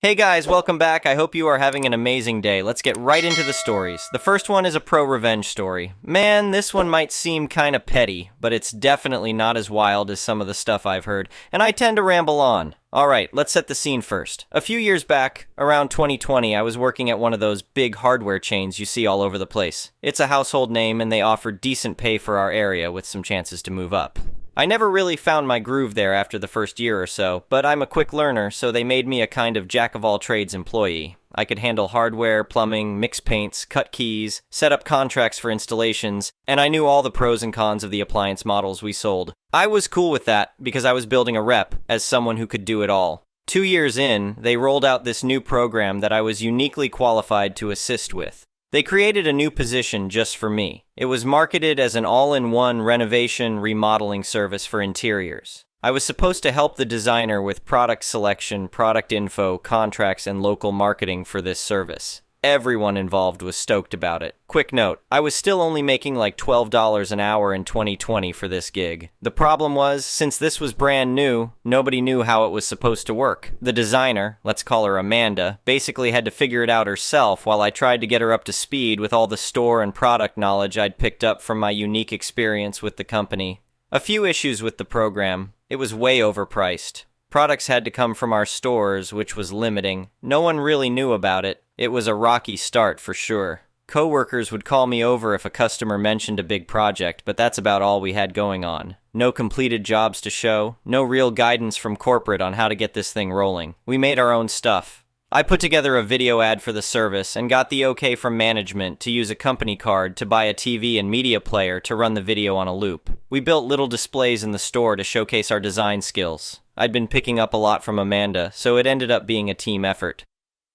Hey guys, welcome back. I hope you are having an amazing day. Let's get right into the stories. The first one is a pro-revenge story. Man, this one might seem kinda petty, but it's definitely not as wild as some of the stuff I've heard, and I tend to ramble on. Alright, let's set the scene first. A few years back, around 2020, I was working at one of those big hardware chains you see all over the place. It's a household name, and they offered decent pay for our area with some chances to move up. I never really found my groove there after the first year or so, but I'm a quick learner, so they made me a kind of jack-of-all-trades employee. I could handle hardware, plumbing, mix paints, cut keys, set up contracts for installations, and I knew all the pros and cons of the appliance models we sold. I was cool with that because I was building a rep as someone who could do it all. 2 years in, they rolled out this new program that I was uniquely qualified to assist with. They created a new position just for me. It was marketed as an all-in-one renovation remodeling service for interiors. I was supposed to help the designer with product selection, product info, contracts, and local marketing for this service. Everyone involved was stoked about it. Quick note, I was still only making like $12 an hour in 2020 for this gig. The problem was, since this was brand new, nobody knew how it was supposed to work. The designer, let's call her Amanda, basically had to figure it out herself while I tried to get her up to speed with all the store and product knowledge I'd picked up from my unique experience with the company. A few issues with the program. It was way overpriced. Products had to come from our stores, which was limiting. No one really knew about it. It was a rocky start for sure. Coworkers would call me over if a customer mentioned a big project, but that's about all we had going on. No completed jobs to show, no real guidance from corporate on how to get this thing rolling. We made our own stuff. I put together a video ad for the service and got the okay from management to use a company card to buy a TV and media player to run the video on a loop. We built little displays in the store to showcase our design skills. I'd been picking up a lot from Amanda, so it ended up being a team effort.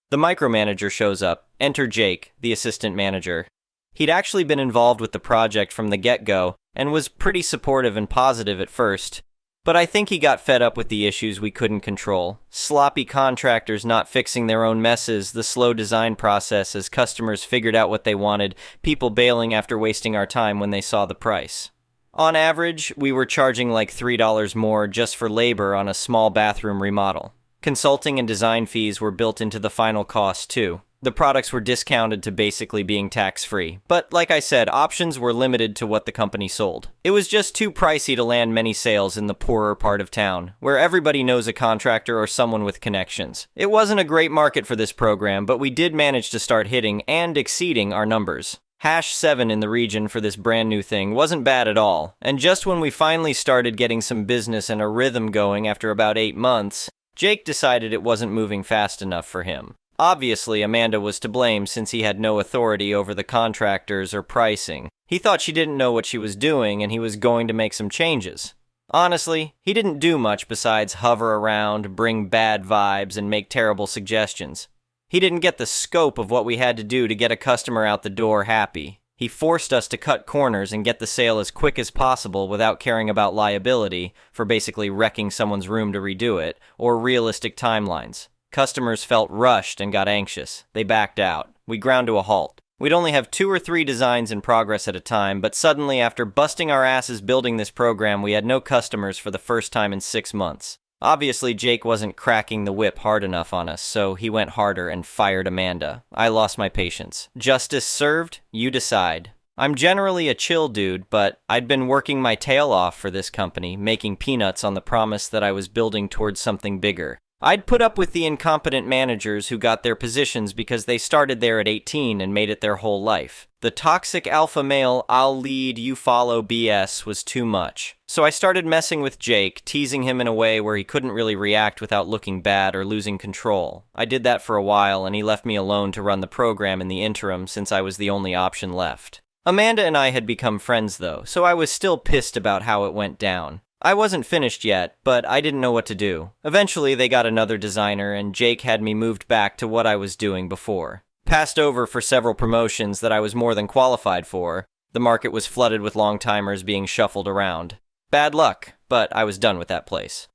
The micromanager shows up. Enter Jake, the assistant manager. He'd actually been involved with the project from the get-go and was pretty supportive and positive at first, but I think he got fed up with the issues we couldn't control. Sloppy contractors not fixing their own messes, the slow design process as customers figured out what they wanted, people bailing after wasting our time when they saw the price. On average, we were charging like $3 more just for labor on a small bathroom remodel. Consulting and design fees were built into the final cost too. The products were discounted to basically being tax-free, but like I said, options were limited to what the company sold. It was just too pricey to land many sales in the poorer part of town, where everybody knows a contractor or someone with connections. It wasn't a great market for this program, but we did manage to start hitting and exceeding our numbers. #7 in the region for this brand new thing wasn't bad at all, and just when we finally started getting some business and a rhythm going after about 8 months, Jake decided it wasn't moving fast enough for him. Obviously, Amanda was to blame since he had no authority over the contractors or pricing. He thought she didn't know what she was doing and he was going to make some changes. Honestly, he didn't do much besides hover around, bring bad vibes, and make terrible suggestions. He didn't get the scope of what we had to do to get a customer out the door happy. He forced us to cut corners and get the sale as quick as possible without caring about liability for basically wrecking someone's room to redo it, or realistic timelines. Customers felt rushed and got anxious. They backed out. We ground to a halt. We'd only have 2 or 3 designs in progress at a time, but suddenly after busting our asses building this program, we had no customers for the first time in 6 months. Obviously, Jake wasn't cracking the whip hard enough on us, so he went harder and fired Amanda. I lost my patience. Justice served, you decide. I'm generally a chill dude, but I'd been working my tail off for this company, making peanuts on the promise that I was building towards something bigger. I'd put up with the incompetent managers who got their positions because they started there at 18 and made it their whole life. The toxic alpha male, I'll lead, you follow BS was too much. So I started messing with Jake, teasing him in a way where he couldn't really react without looking bad or losing control. I did that for a while and he left me alone to run the program in the interim since I was the only option left. Amanda and I had become friends though, so I was still pissed about how it went down. I wasn't finished yet, but I didn't know what to do. Eventually, they got another designer, and Jake had me moved back to what I was doing before. Passed over for several promotions that I was more than qualified for. The market was flooded with long-timers being shuffled around. Bad luck, but I was done with that place.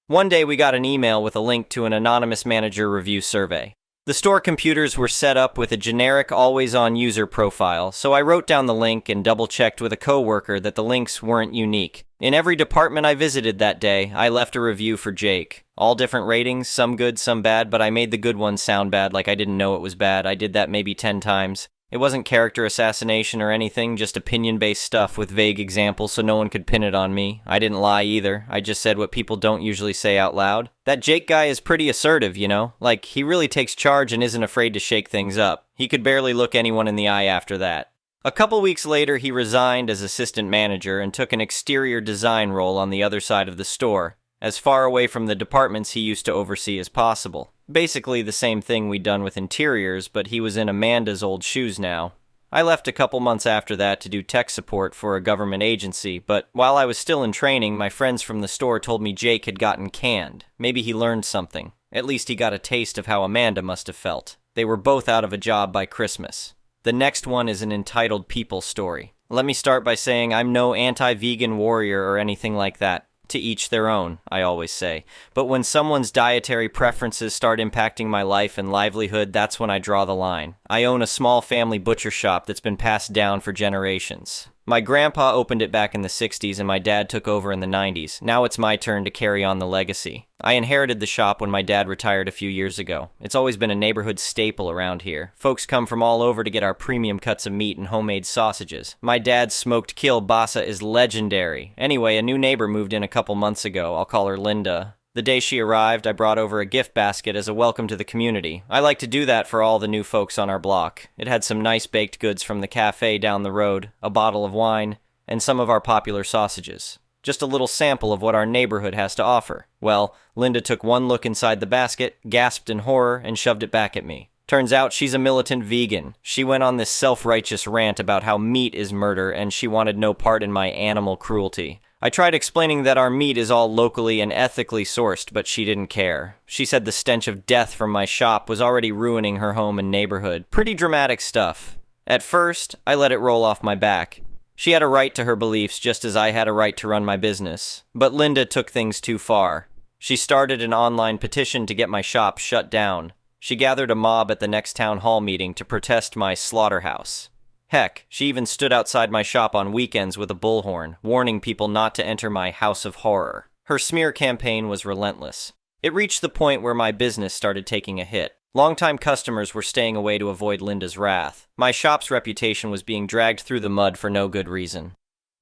One day, we got an email with a link to an anonymous manager review survey. The store computers were set up with a generic always-on user profile, so I wrote down the link and double-checked with a coworker that the links weren't unique. In every department I visited that day, I left a review for Jake. All different ratings, some good, some bad, but I made the good ones sound bad like I didn't know it was bad. I did that maybe 10 times. It wasn't character assassination or anything, just opinion-based stuff with vague examples so no one could pin it on me. I didn't lie either. I just said what people don't usually say out loud. That Jake guy is pretty assertive, you know? Like, he really takes charge and isn't afraid to shake things up. He could barely look anyone in the eye after that. A couple weeks later, he resigned as assistant manager and took an exterior design role on the other side of the store, as far away from the departments he used to oversee as possible. Basically the same thing we'd done with interiors, but he was in Amanda's old shoes now. I left a couple months after that to do tech support for a government agency, but while I was still in training, my friends from the store told me Jake had gotten canned. Maybe he learned something. At least he got a taste of how Amanda must have felt. They were both out of a job by Christmas. The next one is an entitled people story. Let me start by saying I'm no anti-vegan warrior or anything like that. To each their own, I always say. But when someone's dietary preferences start impacting my life and livelihood, that's when I draw the line. I own a small family butcher shop that's been passed down for generations. My grandpa opened it back in the 60s and my dad took over in the 90s. Now it's my turn to carry on the legacy. I inherited the shop when my dad retired a few years ago. It's always been a neighborhood staple around here. Folks come from all over to get our premium cuts of meat and homemade sausages. My dad's smoked kielbasa is legendary. Anyway, a new neighbor moved in a couple months ago. I'll call her Linda. The day she arrived, I brought over a gift basket as a welcome to the community. I like to do that for all the new folks on our block. It had some nice baked goods from the cafe down the road, a bottle of wine, and some of our popular sausages. Just a little sample of what our neighborhood has to offer. Well, Linda took one look inside the basket, gasped in horror, and shoved it back at me. Turns out she's a militant vegan. She went on this self-righteous rant about how meat is murder and she wanted no part in my animal cruelty. I tried explaining that our meat is all locally and ethically sourced, but she didn't care. She said the stench of death from my shop was already ruining her home and neighborhood. Pretty dramatic stuff. At first, I let it roll off my back. She had a right to her beliefs just as I had a right to run my business. But Linda took things too far. She started an online petition to get my shop shut down. She gathered a mob at the next town hall meeting to protest my slaughterhouse. Heck, she even stood outside my shop on weekends with a bullhorn, warning people not to enter my house of horror. Her smear campaign was relentless. It reached the point where my business started taking a hit. Longtime customers were staying away to avoid Linda's wrath. My shop's reputation was being dragged through the mud for no good reason.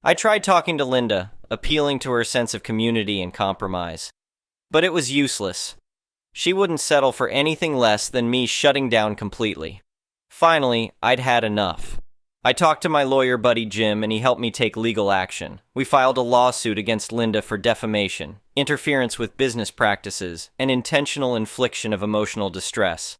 I tried talking to Linda, appealing to her sense of community and compromise. But it was useless. She wouldn't settle for anything less than me shutting down completely. Finally, I'd had enough. I talked to my lawyer buddy Jim and he helped me take legal action. We filed a lawsuit against Linda for defamation, interference with business practices, and intentional infliction of emotional distress.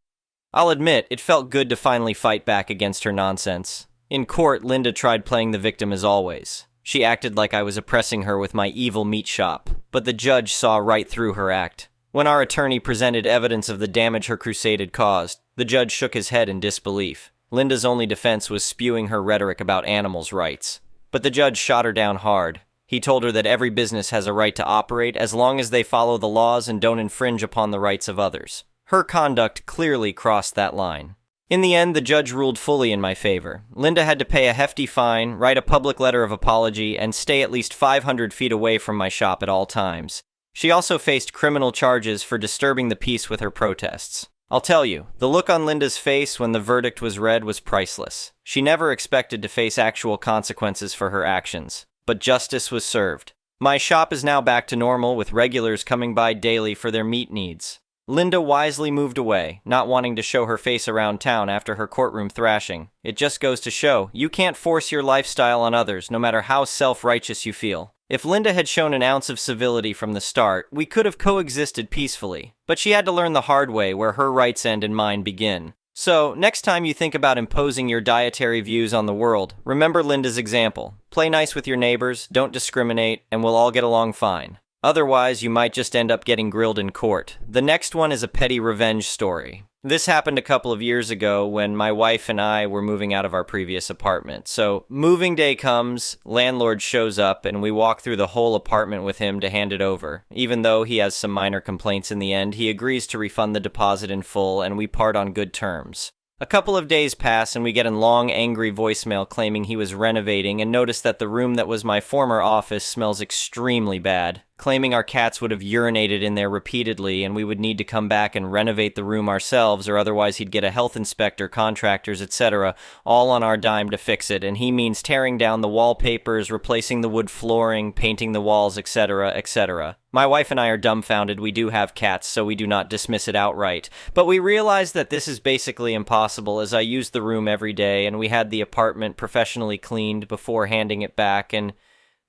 I'll admit, it felt good to finally fight back against her nonsense. In court, Linda tried playing the victim as always. She acted like I was oppressing her with my evil meat shop, but the judge saw right through her act. When our attorney presented evidence of the damage her crusade had caused, the judge shook his head in disbelief. Linda's only defense was spewing her rhetoric about animals' rights. But the judge shot her down hard. He told her that every business has a right to operate as long as they follow the laws and don't infringe upon the rights of others. Her conduct clearly crossed that line. In the end, the judge ruled fully in my favor. Linda had to pay a hefty fine, write a public letter of apology, and stay at least 500 feet away from my shop at all times. She also faced criminal charges for disturbing the peace with her protests. I'll tell you, the look on Linda's face when the verdict was read was priceless. She never expected to face actual consequences for her actions, but justice was served. My shop is now back to normal with regulars coming by daily for their meat needs. Linda wisely moved away, not wanting to show her face around town after her courtroom thrashing. It just goes to show, you can't force your lifestyle on others, no matter how self-righteous you feel. If Linda had shown an ounce of civility from the start, we could have coexisted peacefully. But she had to learn the hard way where her rights end and mine begin. So, next time you think about imposing your dietary views on the world, remember Linda's example. Play nice with your neighbors, don't discriminate, and we'll all get along fine. Otherwise, you might just end up getting grilled in court. The next one is a petty revenge story. This happened a couple of years ago when my wife and I were moving out of our previous apartment. So, moving day comes, landlord shows up, and we walk through the whole apartment with him to hand it over. Even though he has some minor complaints in the end, he agrees to refund the deposit in full, and we part on good terms. A couple of days pass and we get a long, angry voicemail claiming he was renovating and noticed that the room that was my former office smells extremely bad, claiming our cats would have urinated in there repeatedly and we would need to come back and renovate the room ourselves, or otherwise he'd get a health inspector, contractors, etc., all on our dime to fix it, and he means tearing down the wallpapers, replacing the wood flooring, painting the walls, etc., etc. My wife and I are dumbfounded. We do have cats, so we do not dismiss it outright. But we realize that this is basically impossible, as I use the room every day, and we had the apartment professionally cleaned before handing it back, and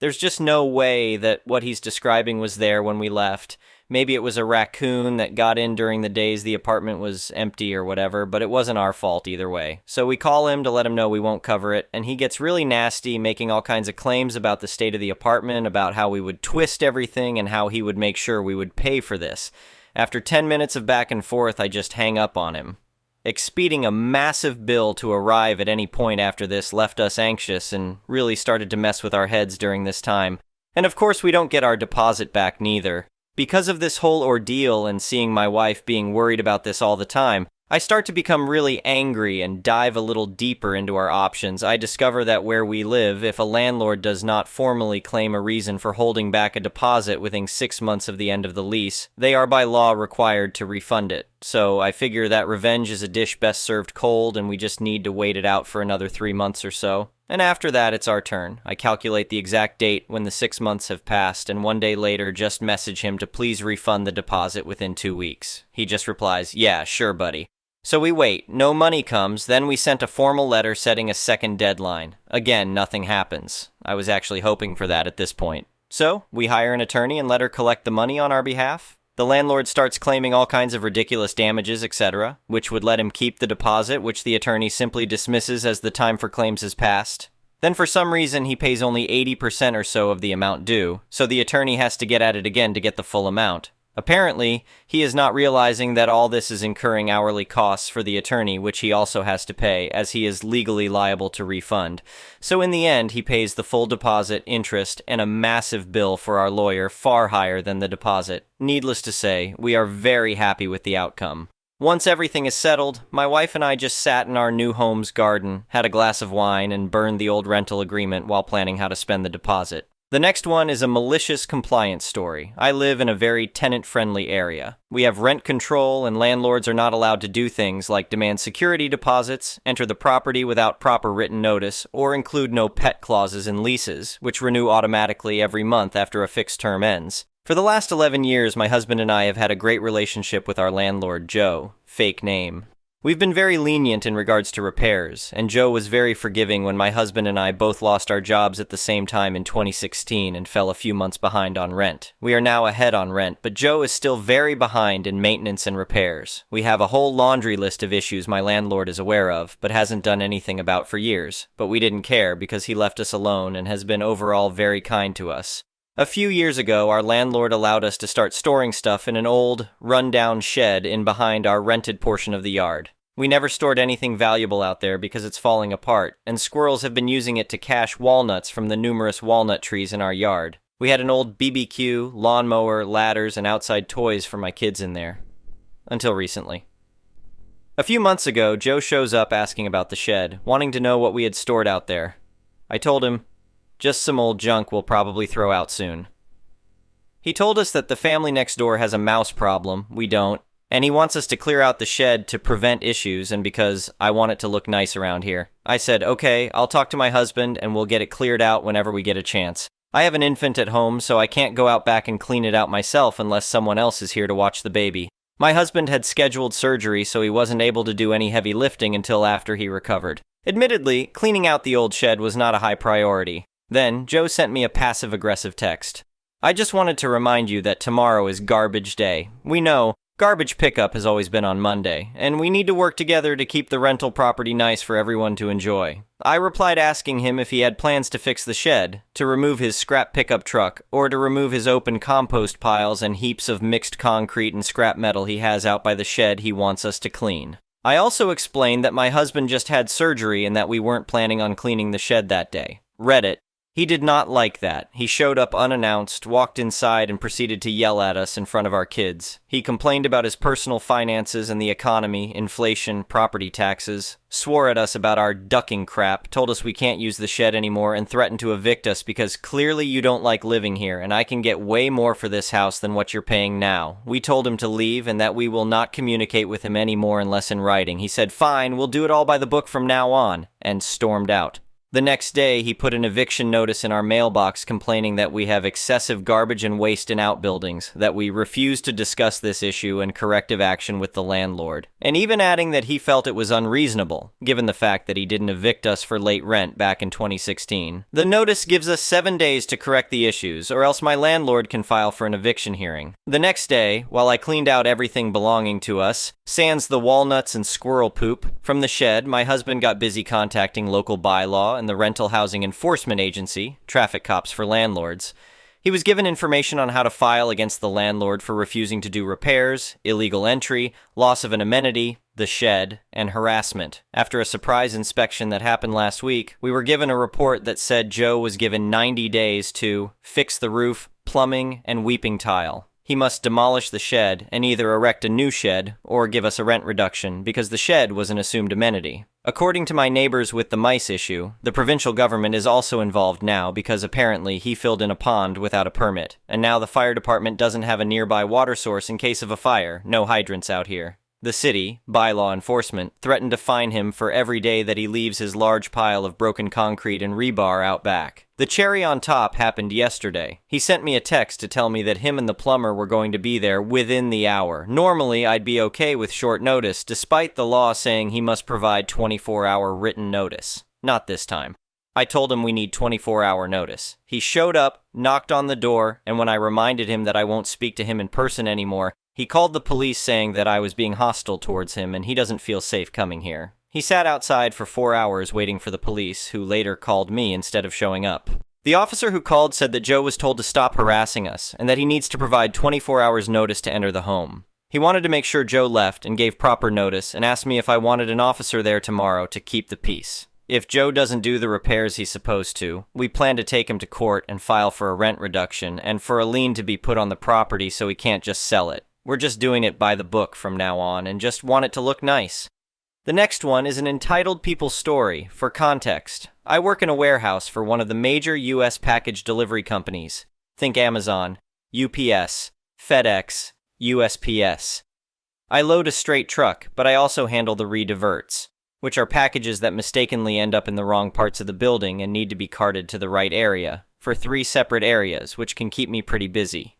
there's just no way that what he's describing was there when we left. Maybe it was a raccoon that got in during the days the apartment was empty or whatever, but it wasn't our fault either way. So we call him to let him know we won't cover it, and he gets really nasty, making all kinds of claims about the state of the apartment, about how we would twist everything, and how he would make sure we would pay for this. After 10 minutes of back and forth, I just hang up on him. Expeding a massive bill to arrive at any point after this left us anxious and really started to mess with our heads during this time. And of course we don't get our deposit back neither. Because of this whole ordeal and seeing my wife being worried about this all the time, I start to become really angry and dive a little deeper into our options. I discover that where we live, if a landlord does not formally claim a reason for holding back a deposit within 6 months of the end of the lease, they are by law required to refund it. So I figure that revenge is a dish best served cold and we just need to wait it out for another 3 months or so. And after that, it's our turn. I calculate the exact date when the 6 months have passed, and 1 day later just message him to please refund the deposit within 2 weeks. He just replies, "Yeah, sure, buddy." So we wait. No money comes. Then we sent a formal letter setting a second deadline. Again, nothing happens. I was actually hoping for that at this point. So we hire an attorney and let her collect the money on our behalf. The landlord starts claiming all kinds of ridiculous damages, etc., which would let him keep the deposit, which the attorney simply dismisses as the time for claims has passed. Then for some reason he pays only 80% or so of the amount due, so the attorney has to get at it again to get the full amount. Apparently, he is not realizing that all this is incurring hourly costs for the attorney, which he also has to pay, as he is legally liable to refund. So in the end, he pays the full deposit, interest, and a massive bill for our lawyer, far higher than the deposit. Needless to say, we are very happy with the outcome. Once everything is settled, my wife and I just sat in our new home's garden, had a glass of wine, and burned the old rental agreement while planning how to spend the deposit. The next one is a malicious compliance story. I live in a very tenant-friendly area. We have rent control, and landlords are not allowed to do things like demand security deposits, enter the property without proper written notice, or include no pet clauses in leases, which renew automatically every month after a fixed term ends. For the last 11 years, my husband and I have had a great relationship with our landlord, Joe, fake name. We've been very lenient in regards to repairs, and Joe was very forgiving when my husband and I both lost our jobs at the same time in 2016 and fell a few months behind on rent. We are now ahead on rent, but Joe is still very behind in maintenance and repairs. We have a whole laundry list of issues my landlord is aware of, but hasn't done anything about for years. But we didn't care because he left us alone and has been overall very kind to us. A few years ago, our landlord allowed us to start storing stuff in an old, run-down shed in behind our rented portion of the yard. We never stored anything valuable out there because it's falling apart, and squirrels have been using it to cache walnuts from the numerous walnut trees in our yard. We had an old BBQ, lawnmower, ladders, and outside toys for my kids in there. Until recently. A few months ago, Joe shows up asking about the shed, wanting to know what we had stored out there. I told him, just some old junk we'll probably throw out soon. He told us that the family next door has a mouse problem, we don't, and he wants us to clear out the shed to prevent issues and because I want it to look nice around here. I said, okay, I'll talk to my husband and we'll get it cleared out whenever we get a chance. I have an infant at home, so I can't go out back and clean it out myself unless someone else is here to watch the baby. My husband had scheduled surgery, so he wasn't able to do any heavy lifting until after he recovered. Admittedly, cleaning out the old shed was not a high priority. Then, Joe sent me a passive-aggressive text. I just wanted to remind you that tomorrow is garbage day. We know, garbage pickup has always been on Monday, and we need to work together to keep the rental property nice for everyone to enjoy. I replied asking him if he had plans to fix the shed, to remove his scrap pickup truck, or to remove his open compost piles and heaps of mixed concrete and scrap metal he has out by the shed he wants us to clean. I also explained that my husband just had surgery and that we weren't planning on cleaning the shed that day. Read it. He did not like that. He showed up unannounced, walked inside, and proceeded to yell at us in front of our kids. He complained about his personal finances and the economy, inflation, property taxes, swore at us about our ducking crap, told us we can't use the shed anymore, and threatened to evict us because clearly you don't like living here, and I can get way more for this house than what you're paying now. We told him to leave and that we will not communicate with him anymore unless in writing. He said, "Fine, we'll do it all by the book from now on," and stormed out. The next day, he put an eviction notice in our mailbox complaining that we have excessive garbage and waste in outbuildings, that we refuse to discuss this issue and corrective action with the landlord, and even adding that he felt it was unreasonable, given the fact that he didn't evict us for late rent back in 2016. The notice gives us 7 days to correct the issues, or else my landlord can file for an eviction hearing. The next day, while I cleaned out everything belonging to us, sans the walnuts and squirrel poop, from the shed, my husband got busy contacting local bylaw and the Rental Housing Enforcement Agency, traffic cops for landlords. He was given information on how to file against the landlord for refusing to do repairs, illegal entry, loss of an amenity, the shed, and harassment. After a surprise inspection that happened last week, we were given a report that said Joe was given 90 days to fix the roof, plumbing, and weeping tile. He must demolish the shed and either erect a new shed or give us a rent reduction because the shed was an assumed amenity. According to my neighbors with the mice issue, the provincial government is also involved now because apparently he filled in a pond without a permit, and now the fire department doesn't have a nearby water source in case of a fire. No hydrants out here. The city, by law enforcement, threatened to fine him for every day that he leaves his large pile of broken concrete and rebar out back. The cherry on top happened yesterday. He sent me a text to tell me that him and the plumber were going to be there within the hour. Normally, I'd be okay with short notice, despite the law saying he must provide 24-hour written notice. Not this time. I told him we need 24-hour notice. He showed up, knocked on the door, and when I reminded him that I won't speak to him in person anymore, he called the police saying that I was being hostile towards him and he doesn't feel safe coming here. He sat outside for 4 hours waiting for the police, who later called me instead of showing up. The officer who called said that Joe was told to stop harassing us and that he needs to provide 24 hours notice to enter the home. He wanted to make sure Joe left and gave proper notice and asked me if I wanted an officer there tomorrow to keep the peace. If Joe doesn't do the repairs he's supposed to, we plan to take him to court and file for a rent reduction and for a lien to be put on the property so he can't just sell it. We're just doing it by the book from now on and just want it to look nice. The next one is an entitled people story. For context, I work in a warehouse for one of the major U.S. package delivery companies. Think Amazon, UPS, FedEx, USPS. I load a straight truck, but I also handle the re-diverts, which are packages that mistakenly end up in the wrong parts of the building and need to be carted to the right area, for 3 separate areas, which can keep me pretty busy.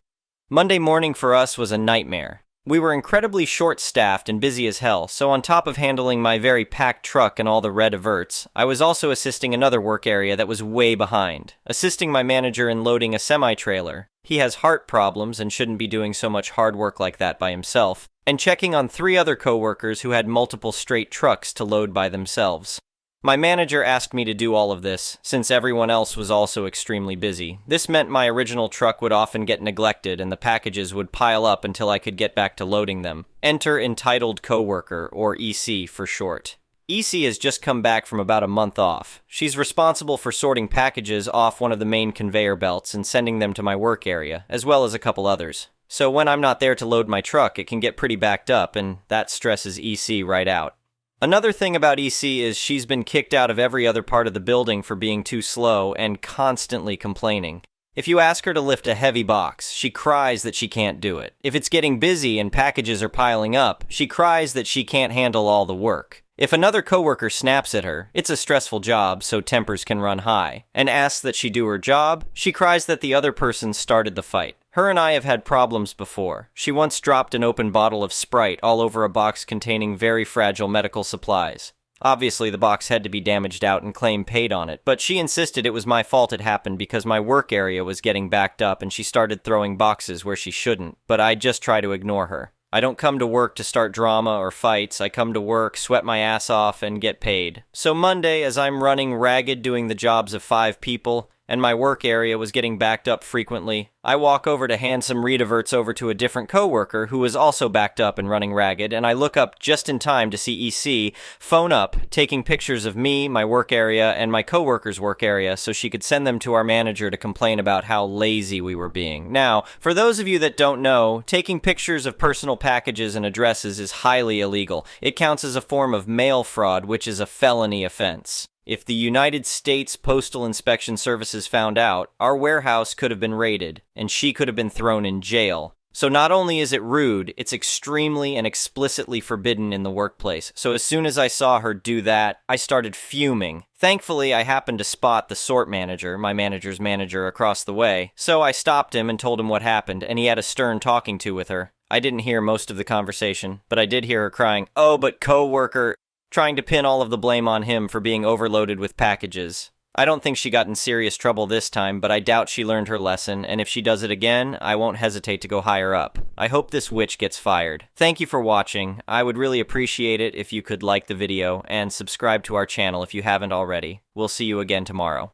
Monday morning for us was a nightmare. We were incredibly short-staffed and busy as hell, so on top of handling my very packed truck and all the red averts, I was also assisting another work area that was way behind, assisting my manager in loading a semi-trailer. He has heart problems and shouldn't be doing so much hard work like that by himself, and checking on 3 other co-workers who had multiple straight trucks to load by themselves. My manager asked me to do all of this, since everyone else was also extremely busy. This meant my original truck would often get neglected and the packages would pile up until I could get back to loading them. Enter entitled coworker, or EC for short. EC has just come back from about a month off. She's responsible for sorting packages off one of the main conveyor belts and sending them to my work area, as well as a couple others. So when I'm not there to load my truck, it can get pretty backed up, and that stresses EC right out. Another thing about EC is she's been kicked out of every other part of the building for being too slow and constantly complaining. If you ask her to lift a heavy box, she cries that she can't do it. If it's getting busy and packages are piling up, she cries that she can't handle all the work. If another coworker snaps at her, it's a stressful job, so tempers can run high, and asks that she do her job, she cries that the other person started the fight. Her and I have had problems before. She once dropped an open bottle of Sprite all over a box containing very fragile medical supplies. Obviously, the box had to be damaged out and claim paid on it, but she insisted it was my fault it happened because my work area was getting backed up and she started throwing boxes where she shouldn't, but I just try to ignore her. I don't come to work to start drama or fights. I come to work, sweat my ass off, and get paid. So Monday, as I'm running ragged doing the jobs of 5 people, and my work area was getting backed up frequently. I walk over to hand some read-averts over to a different coworker who was also backed up and running ragged, and I look up just in time to see EC phone up, taking pictures of me, my work area, and my coworker's work area so she could send them to our manager to complain about how lazy we were being. Now, for those of you that don't know, taking pictures of personal packages and addresses is highly illegal. It counts as a form of mail fraud, which is a felony offense. If the United States Postal Inspection Services found out, our warehouse could have been raided, and she could have been thrown in jail. So not only is it rude, it's extremely and explicitly forbidden in the workplace. So as soon as I saw her do that, I started fuming. Thankfully, I happened to spot the sort manager, my manager's manager, across the way. So I stopped him and told him what happened, and he had a stern talking to with her. I didn't hear most of the conversation, but I did hear her crying, "Oh, but coworker," trying to pin all of the blame on him for being overloaded with packages. I don't think she got in serious trouble this time, but I doubt she learned her lesson, and if she does it again, I won't hesitate to go higher up. I hope this witch gets fired. Thank you for watching. I would really appreciate it if you could like the video and subscribe to our channel if you haven't already. We'll see you again tomorrow.